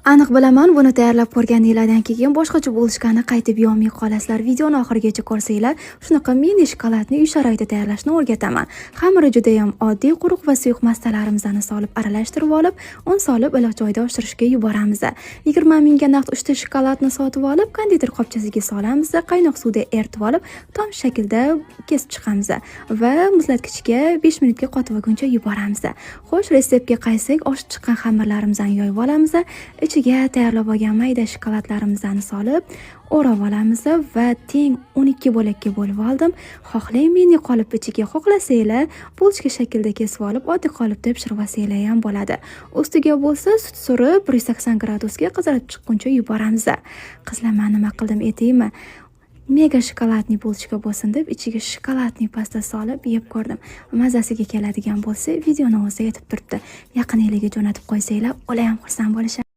Aniq bilaman, buni tayyorlab ko'rganinglardan keyin boshqacha bo'lishgani qaytib yonmay qolasizlar. Videoni oxirigacha ko'rsanglar, shunaqa mini shokoladni uy sharoitida tayyorlashni o'rgataman. Xamiri juda ham oddiy, quruq va suyuq mastalarimizni solib aralashtirib olib, un solib iliq joyda oshirishga yuboramiz. 20 mingga naqd 3 ta shokoladni sotib olib, konditer qopchasiga solamiz, qaynoq suvda eritib olib, tom shaklda kesib chiqamiz va muzlatgichga 5 minutga qotib olguncha yuboramiz. Xo'sh, retseptga qaytsak, oshib chiqqan xamirlarimizni yoyib olamiz. Ichiga tayyorlab olgan mayda shokoladlarimizni solib, o'rab olamiz va teng 12 bo'lakka bo'lib oldim. Xohlang mini qolip ichiga, xohlasanglar bulchka shaklda kesib olib, oddiy qolipda pishirib olsanglar ham bo'ladi. Ustiga bo'lsa sut surib 180 gradusga qizarib chiqquncha yuboramiz. Qizlar, men nima qildim aytaymi? Mega shokoladli bulchka bo'lsin deb ichiga shokoladli pasta solib yeb ko'rdim. Mazasiga keladigan bo'lsa, videoni o'zi aytib turibdi. Yaqinlarga jo'natib qo'ysanglar, ular ham xursand bo'lishadi.